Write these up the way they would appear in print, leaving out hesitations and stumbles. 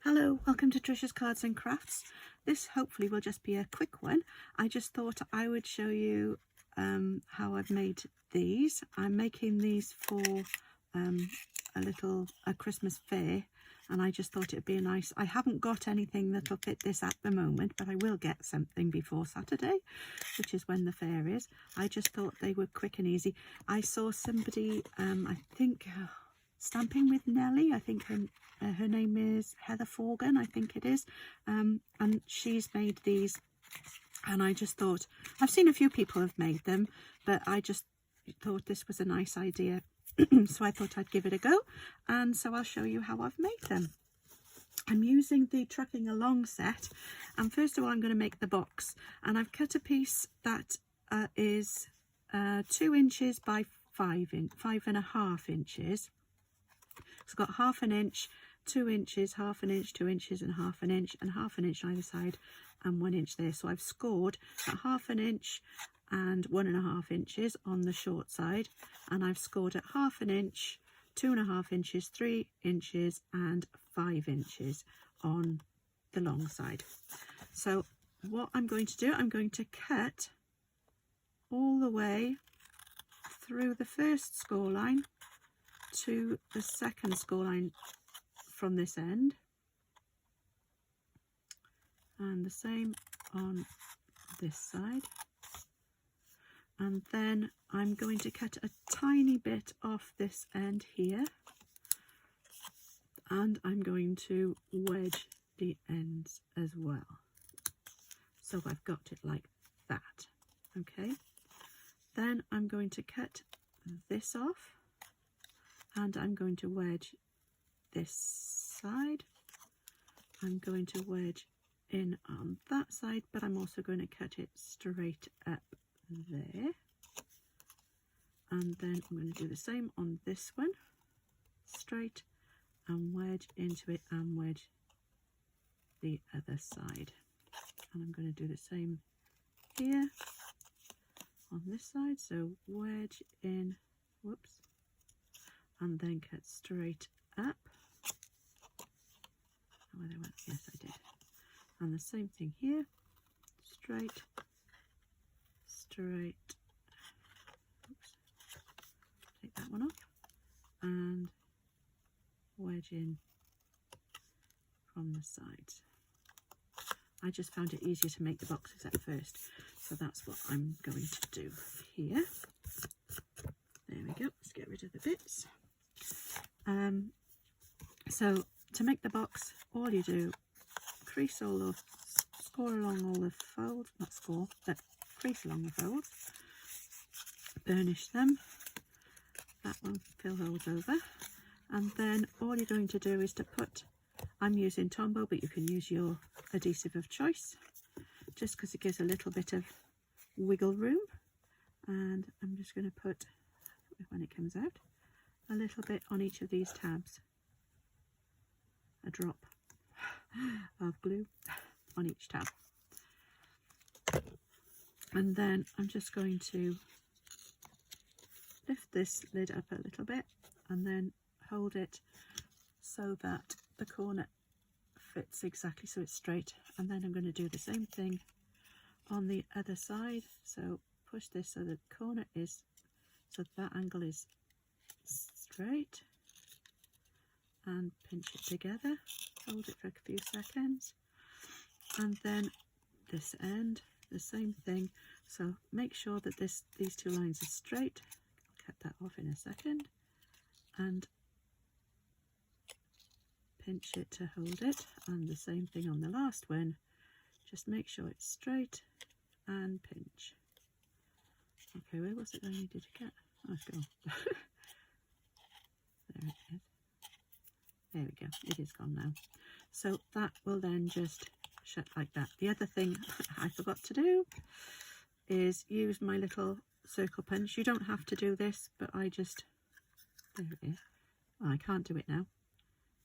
Hello, welcome to Trisha's Cards and Crafts. This hopefully will just be a quick one. I just thought I would show you how I've made these. I'm making these for a Christmas fair, and I just thought it'd be nice. I haven't got anything that'll fit this at the moment, but I will get something before Saturday, which is when the fair is. I just thought they were quick and easy. I saw somebody, I think, stamping with Nellie. I think her name is Heather Forgan, I think it is, and she's made these, and I just thought, I've seen a few people have made them, but I just thought this was a nice idea. So I thought I'd give it a go, and so I'll show you how I've made them. I'm using the Trucking Along set, and first of all I'm going to make the box, and I've cut a piece that is 2 inches by 5.5 inches. It's got 1/2 inch, 2 inches, 1/2 inch, 2 inches, and 1/2 inch, and 1/2 inch either side, and 1 inch there. So I've scored at 1/2 inch and 1.5 inches on the short side, and I've scored at 1/2 inch, 2.5 inches, 3 inches, and 5 inches on the long side. So what I'm going to do, I'm going to cut all the way through the first score line to the second score line from this end, and the same on this side, and then I'm going to cut a tiny bit off this end here, and I'm going to wedge the ends as well, so I've got it like that. Okay, then I'm going to cut this off, and I'm going to wedge this side. I'm going to wedge in on that side, but I'm also going to cut it straight up there, and then I'm going to do the same on this one, straight, and wedge into it, and wedge the other side. And I'm going to do the same here on this side, so wedge in, whoops, and then cut straight up. Oh, where they went? Yes, I did. And the same thing here, straight, straight. Oops. Take that one off, and wedge in from the sides. I just found it easier to make the boxes at first, so that's what I'm going to do here. There we go. Let's get rid of the bits. So to make the box, all you do, crease all the, score along all the folds, not score, but crease along the folds, burnish them, that one fill holes over, and then all you're going to do is to put, I'm using Tombow, but you can use your adhesive of choice, just because it gives a little bit of wiggle room, and I'm just going to put, when it comes out, a little bit on each of these tabs, a drop of glue on each tab, and then I'm just going to lift this lid up a little bit and then hold it so that the corner fits exactly, so it's straight, and then I'm going to do the same thing on the other side. So push this so the corner is, so that angle is straight, and pinch it together, hold it for a few seconds, and then this end, the same thing. So make sure that these two lines are straight. I'll cut that off in a second, and pinch it to hold it, and the same thing on the last one. Just make sure it's straight and pinch. Okay, where was it I needed to cut? Oh, it's gone. There it is. There we go, it is gone now. So that will then just shut like that. The other thing I forgot to do is use my little circle punch. You don't have to do this, but I just, there it is. Oh, I can't do it now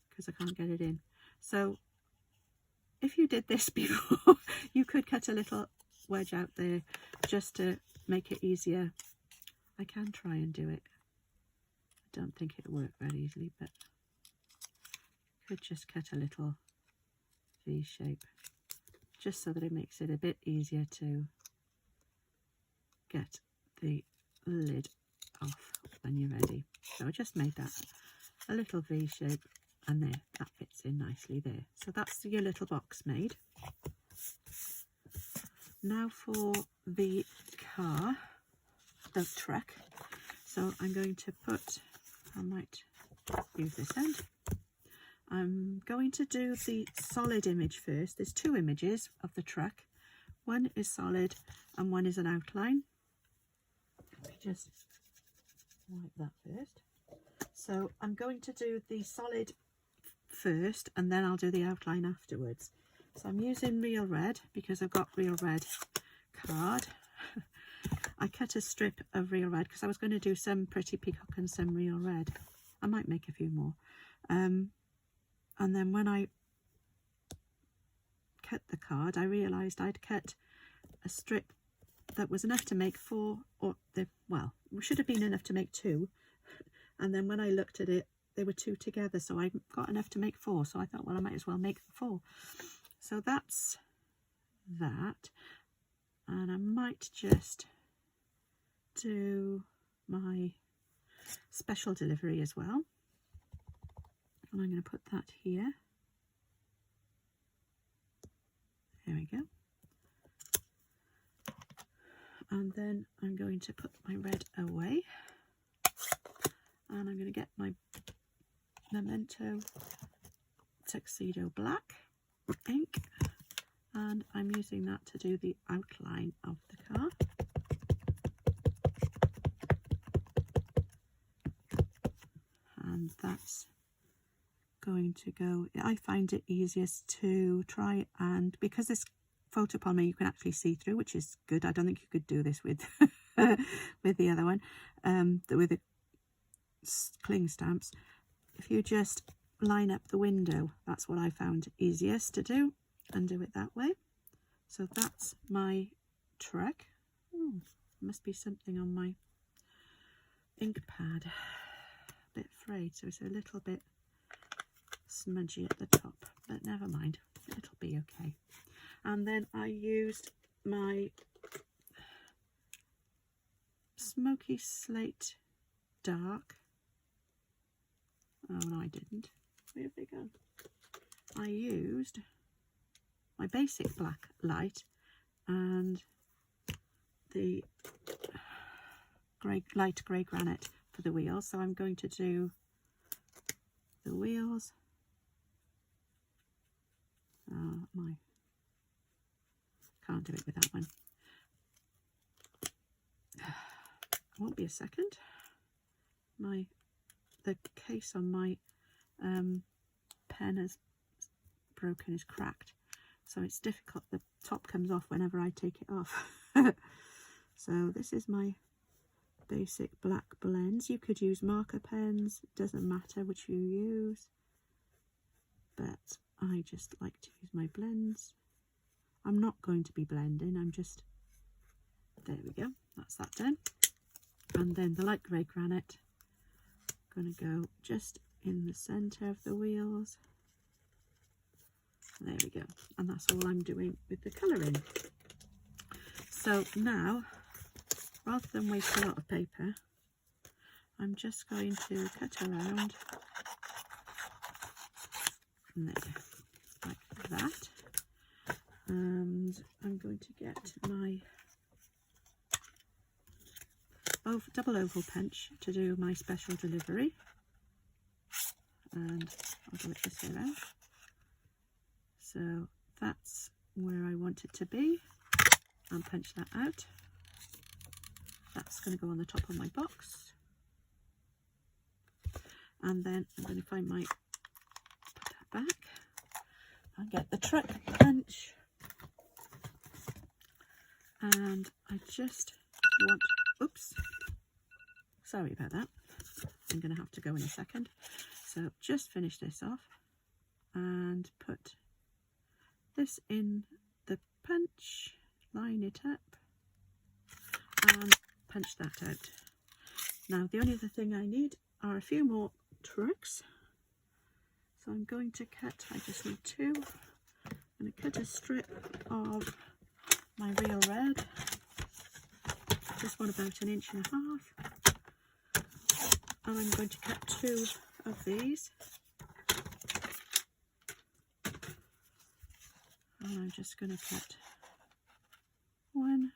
because I can't get it in. So if you did this before, you could cut a little wedge out there just to make it easier. I can try and do it. I don't think it'll work very easily, but could just cut a little V shape, just so that it makes it a bit easier to get the lid off when you're ready. So I just made that a little V shape, and there, that fits in nicely there. So that's your little box made. Now for the car, the truck. So I'm going to put, I might use this end. I'm going to do the solid image first. There's two images of the truck. One is solid and one is an outline. Let me just wipe that first. So I'm going to do the solid first and then I'll do the outline afterwards. So I'm using real red because I've got real red card. I cut a strip of real red because I was going to do some pretty peacock and some real red. I might make a few more. And then when I cut the card, I realised I'd cut a strip that was enough to make 4, or well, it should have been enough to make 2. And then when I looked at it, they were 2 together, so I got enough to make 4. So I thought, well, I might as well make the 4. So that's that. And I might just do my special delivery as well. And I'm going to put that here. There we go. And then I'm going to put my red away. And I'm going to get my Memento Tuxedo Black ink. And I'm using that to do the outline of the car. And that's going to go, I find it easiest to try, and because this photopolymer you can actually see through, which is good. I don't think you could do this with with the other one, with the cling stamps. If you just line up the window, that's what I found easiest to do, and do it that way. So that's my truck. Oh, must be something on my ink pad, a bit frayed, so it's a little bit smudgy at the top, but never mind, it'll be okay. And then I used my Smoky Slate Dark. Oh no, I didn't. Where have they gone? I used my basic black light and the light grey granite for the wheels. So I'm going to do the wheels. Can't do it with that one. Won't be a second. The case on my pen is broken, is cracked, so it's difficult. The top comes off whenever I take it off. So this is my basic black blends. You could use marker pens, it doesn't matter which you use, but I just like to use my blends. I'm not going to be blending, I'm just, there we go, that's that done. And then the light grey granite, I'm going to go just in the centre of the wheels. There we go, and that's all I'm doing with the colouring. So now, rather than waste a lot of paper, I'm just going to cut around there, like that. And I'm going to get my double oval punch to do my special delivery, and I'll do it this way around. So that's where I want it to be. I'll punch that out. That's going to go on the top of my box, and then I'm going to find my, put that back and get the truck punch. And I just want, oops, sorry about that, I'm going to have to go in a second. So just finish this off and put this in the punch, line it up and punch that out. Now the only other thing I need are a few more trucks. So I'm going to cut, I just need 2, I'm going to cut a strip of my real red, this one about 1.5 inches, and I'm going to cut 2 of these, and I'm just going to cut 1,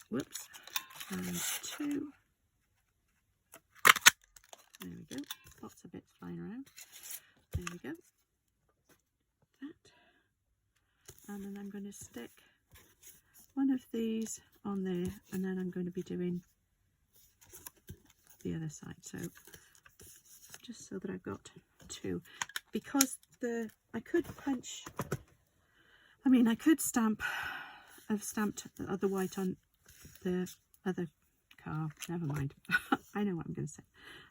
whoops, and 2. There we go, lots of bits flying around. There we go, that, and then I'm going to stick 1 of these on there, and then I'm going to be doing the other side, so just so that I've got 2, because I could punch, I could stamp, I've stamped the other white on the other car, never mind. I know what I'm going to say,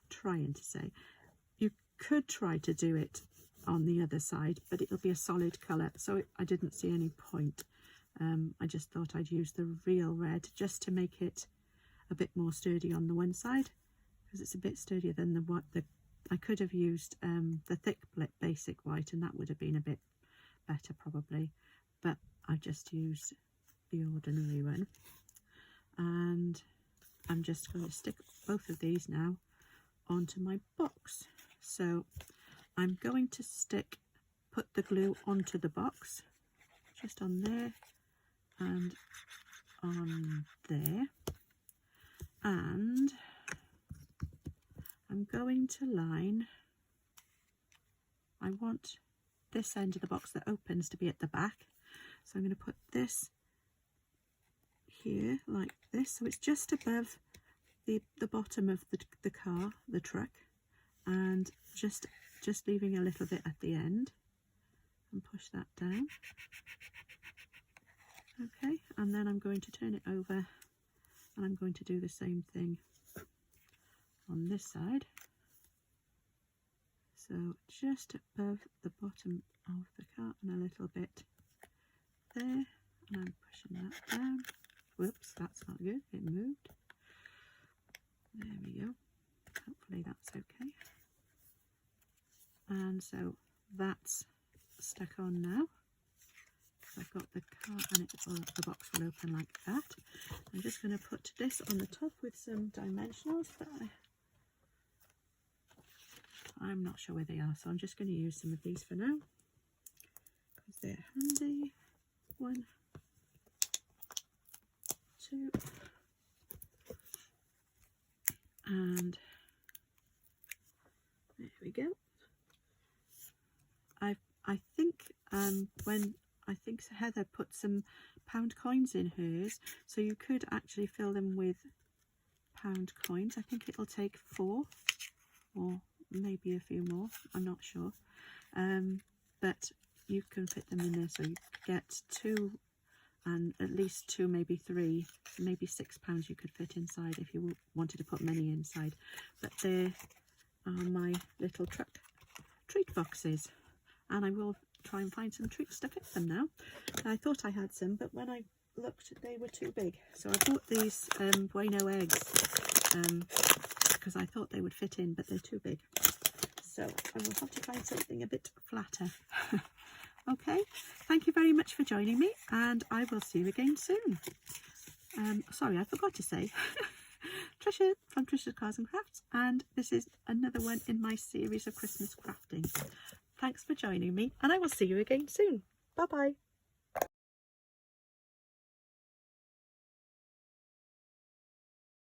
trying to say. You could try to do it on the other side, but it'll be a solid colour, so I didn't see any point. I just thought I'd use the real red just to make it a bit more sturdy on the one side, because it's a bit sturdier than the I could have used the thick basic white, and that would have been a bit better probably, but I just used the ordinary one. And I'm just going to stick both of these now onto my box. So I'm going to put the glue onto the box, just on there and on there, and I'm going to line, I want this end of the box that opens to be at the back, so I'm going to put this here like this, so it's just above the bottom of the car, the truck, and just leaving a little bit at the end, and push that down. Okay, and then I'm going to turn it over, and I'm going to do the same thing on this side, so just above the bottom of the car and a little bit there, and I'm pushing that down. Whoops, that's not good, it moved. There we go, hopefully that's okay. And so that's stuck on now. I've got the car, and the box will open like that. I'm just going to put this on the top with some dimensionals, but I'm not sure where they are, so I'm just going to use some of these for now, because they're handy. 1, 2, and there we go. I think Heather put some pound coins in hers, so you could actually fill them with pound coins. I think it'll take 4 or maybe a few more, I'm not sure, but you can fit them in there, so you get 2, and at least 2, maybe 3, maybe 6 pounds you could fit inside if you wanted to put many inside. But there are my little truck treat boxes, and I will try and find some treats to fit them now. I thought I had some, but when I looked they were too big, so I bought these Bueno eggs because I thought they would fit in, but they're too big, so I will have to find something a bit flatter. Okay, thank you very much for joining me, and I will see you again soon. Sorry, I forgot to say Trisha from Trisha's Cars and Crafts, and this is another one in my series of Christmas crafting. Thanks for joining me, and I will see you again soon. Bye bye.